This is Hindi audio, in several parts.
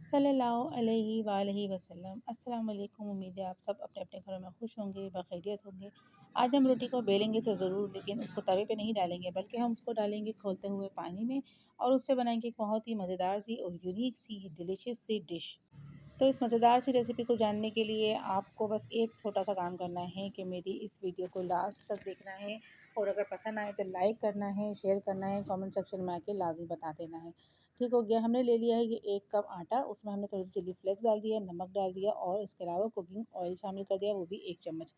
सल्लल्लाहु अलैहि वालैहि वसल्लम। अस्सलाम वालेकुम। उम्मीद है आप सब अपने अपने घरों में खुश होंगे, बखैरियत होंगे। आज हम रोटी को बेलेंगे तो ज़रूर, लेकिन उसको तवे पे नहीं डालेंगे, बल्कि हम उसको डालेंगे खौलते हुए पानी में और उससे बनाएंगे एक बहुत ही मज़ेदार सी और यूनिक सी डिलीशियस सी डिश। तो इस मज़ेदार सी रेसिपी को जानने के लिए आपको बस एक छोटा-सा काम करना है कि मेरी इस वीडियो को लास्ट तक देखना है, और अगर पसंद आए तो लाइक करना है, शेयर करना है, कमेंट सेक्शन में आके लाज़मी बता देना है। ठीक हो गया। हमने ले लिया है ये 1 कप आटा, उसमें हमने थोड़ी-सी चिली फ्लेक्स डाल दिया, नमक डाल दिया और इसके अलावा कुकिंग ऑयल शामिल कर दिया, वो भी 1 चम्मच।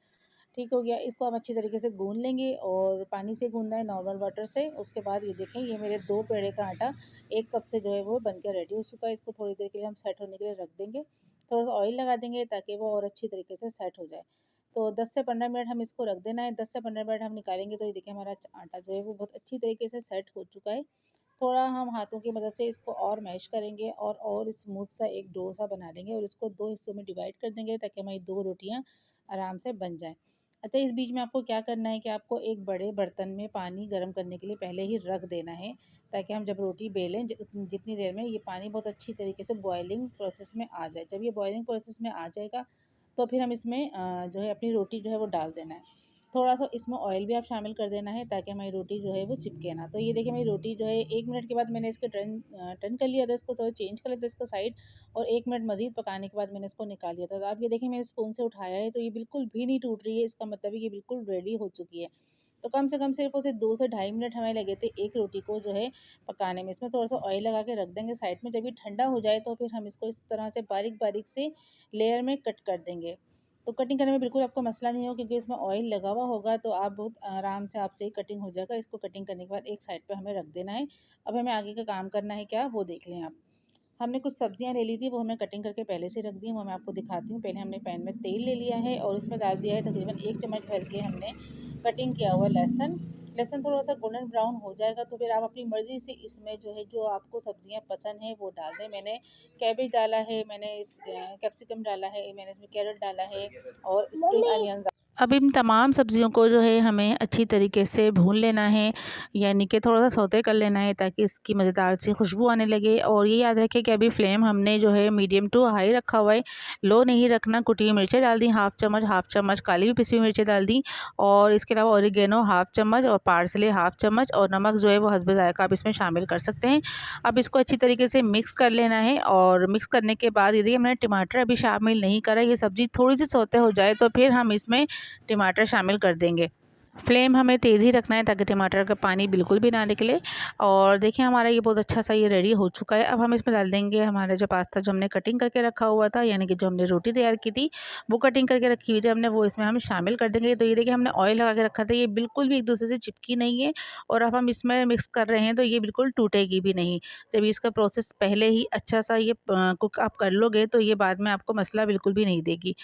ठीक हो गया। इसको हम अच्छी तरीके से गूँध लेंगे, और पानी से गूँधना है, नॉर्मल वाटर से। उसके बाद ये देखें, ये मेरे 2 पेड़े का आटा 1 कप से जो है वो बन के रेडी हो चुका है। इसको थोड़ी देर के लिए हम सेट होने के लिए रख देंगे। थोड़ा-सा ऑयल लगा देंगे ताकि वो और अच्छी तरीके से सेट हो जाए। तो 10 से 15 मिनट हम इसको रख देना है। 10 से 15 मिनट हम निकालेंगे तो ये देखिए हमारा आटा जो है वो बहुत अच्छी तरीके से सेट हो चुका है। थोड़ा हम हाथों की मदद से इसको और मैश करेंगे, और स्मूथ सा एक डो सा बना लेंगे, और इसको 2 हिस्सों में डिवाइड कर देंगे ताकि हमारी 2 रोटियाँ आराम से बन जाएँ। अच्छा, इस बीच में आपको क्या करना है कि आपको एक बड़े बर्तन में पानी गर्म करने के लिए पहले ही रख देना है, ताकि हम जब रोटी बेलें जितनी देर में ये पानी बहुत अच्छी तरीके से बॉयलिंग प्रोसेस में आ जाए। जब ये बॉयलिंग प्रोसेस में आ जाएगा तो फिर हम इसमें जो है अपनी रोटी जो है वो डाल देना है। थोड़ा-सा इसमें ऑयल भी आप शामिल कर देना है ताकि हमारी रोटी जो है वो चिपके ना। तो ये देखिए मेरी रोटी जो है 1 मिनट के बाद मैंने इसको टर्न कर लिया था, इसको थोड़ा चेंज कर लेते इसका साइड, और 1 मिनट मज़ीद पकाने के बाद मैंने इसको निकाल लिया था। तो आप ये देखिए मैंने स्पून से उठाया है तो ये बिल्कुल भी नहीं टूट रही है, इसका मतलब है ये बिल्कुल रेडी हो चुकी है। तो कम से कम सिर्फ़ उसे 2 से ढाई मिनट हमें लगे थे एक रोटी को जो है पकाने में। इसमें थोड़ा-सा ऑयल लगा के रख देंगे साइड में। जब ये ठंडा हो जाए तो फिर हम इसको इस तरह से बारीक-बारीक से लेयर में कट कर देंगे। तो कटिंग करने में बिल्कुल आपको मसला नहीं हो, क्योंकि इसमें ऑयल लगा हुआ होगा, तो आप बहुत आराम से आपसे ही कटिंग हो जाएगा। इसको कटिंग करने के बाद एक साइड पे हमें रख देना है। अब हमें आगे का काम करना है क्या, वो देख लें आप। हमने कुछ सब्जियां ले ली थी, वो हमने कटिंग करके पहले से रख दी हैं, वो मैं आपको दिखाती हूँ। पहले हमने पैन में तेल ले लिया है और उसमें डाल दिया है तकरीबन 1 चम्मच भर के हमने कटिंग किया हुआ लहसुन। लहसुन थोड़ा-सा गोल्डन ब्राउन हो जाएगा तो फिर आप अपनी मर्ज़ी से इसमें जो है जो आपको सब्जियाँ पसंद हैं वो डाल दें। मैंने कैबेज डाला है, मैंने कैप्सिकम डाला है, मैंने इसमें कैरट डाला है और स्प्रिंग अनियंस। अब इन तमाम सब्ज़ियों को जो है हमें अच्छी तरीके से भून लेना है, यानी कि थोड़ा-सा सौते कर लेना है ताकि इसकी मज़ेदार सी खुशबू आने लगे। और ये याद रखें कि अभी फ्लेम हमने जो है मीडियम टू हाई रखा हुआ है, लो नहीं रखना। कुटी हुई मिर्चें डाल दी हाफ़ चम्मच काली हुई पिसी हुई मिर्चें डाल दी, और इसके अलावा ऑरिगेनो हाफ़ चम्मच और पार्सले हाफ़ चम्मच, और नमक जो है वो हस्बे ज़ायक़ा आप इसमें शामिल कर सकते हैं। अब इसको अच्छी तरीके से मिक्स कर लेना है, और मिक्स करने के बाद यदि हमने टमाटर अभी शामिल नहीं करा, ये सब्ज़ी थोड़ी-सी सौते हो जाए तो फिर हम इसमें टमाटर शामिल कर देंगे। फ्लेम हमें तेज़ ही रखना है ताकि टमाटर का पानी बिल्कुल भी ना निकले। और देखिए हमारा ये बहुत अच्छा सा ये रेडी हो चुका है। अब हम इसमें डाल देंगे हमारा जो पास्ता जो हमने कटिंग करके रखा हुआ था, यानी कि जो हमने रोटी तैयार की थी वो कटिंग करके रखी हुई थी हमने, वो इसमें हम शामिल कर देंगे। तो ये देखिए हमने ऑयल लगा के रखा था, ये बिल्कुल भी एक दूसरे से चिपकी नहीं है, और अब हम इसमें मिक्स कर रहे हैं तो ये बिल्कुल टूटेगी भी नहीं। जब इसका प्रोसेस पहले ही अच्छा सा ये कुक आप कर लोगे तो ये बाद में आपको मसला बिल्कुल भी नहीं देगी।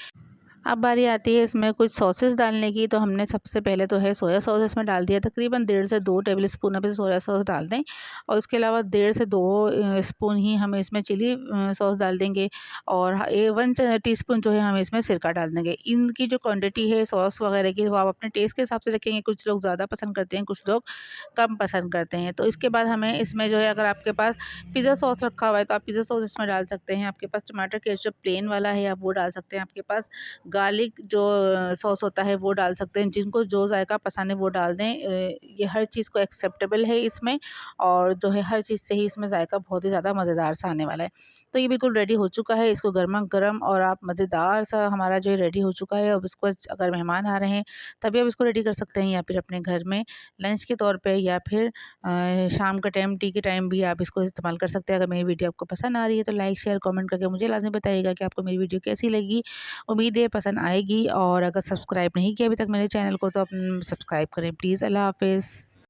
अब बारी आती है इसमें कुछ सॉसेस डालने की। तो हमने सबसे पहले तो है सोया सॉस इसमें डाल दिया, तकरीबन 1.5 से 2 टेबलस्पून अब सोया सॉस डाल दें, और उसके अलावा 1.5 से 2 स्पून ही हम इसमें चिली सॉस डाल देंगे, और 1 टीस्पून जो है हम इसमें सिरका डाल देंगे। इनकी जो क्वांटिटी है सॉस वगैरह की, वो आप अपने टेस्ट के हिसाब से रखेंगे। कुछ लोग ज़्यादा पसंद करते हैं, कुछ लोग कम पसंद करते हैं। तो इसके बाद हमें इसमें जो है, अगर आपके पास पिज़्ज़ा सॉस रखा हुआ है तो आप पिज़्ज़ा सॉस इसमें डाल सकते हैं। आपके पास टमाटर केचप प्लेन वाला है आप वो डाल सकते हैं। आपके पास गार्लिक जो सॉस होता है वो डाल सकते हैं। जिनको जो जायका पसंद है वो डाल दें। ये हर चीज़ को एक्सेप्टेबल है इसमें, और जो है हर चीज़ से ही इसमें जायका बहुत ही ज़्यादा मज़ेदार सा आने वाला है। तो ये बिल्कुल रेडी हो चुका है। इसको गरमा-गरम और आप मज़ेदार सा हमारा जो है रेडी हो चुका है। अब इसको अगर मेहमान आ रहे हैं तभी आप इसको रेडी कर सकते हैं, या फिर अपने घर में लंच के तौर पे, या फिर शाम का टाइम टी के टाइम भी आप इसको इस्तेमाल कर सकते हैं। अगर मेरी वीडियो आपको पसंद आ रही है तो लाइक शेयर कमेंट करके मुझे लाज़मी बताइएगा कि आपको मेरी वीडियो कैसी लगी। उम्मीद है पसंद आएगी, और अगर सब्सक्राइब नहीं किया अभी तक मेरे चैनल को तो आप सब्सक्राइब करें प्लीज़। अल्लाह हाफ़िज़।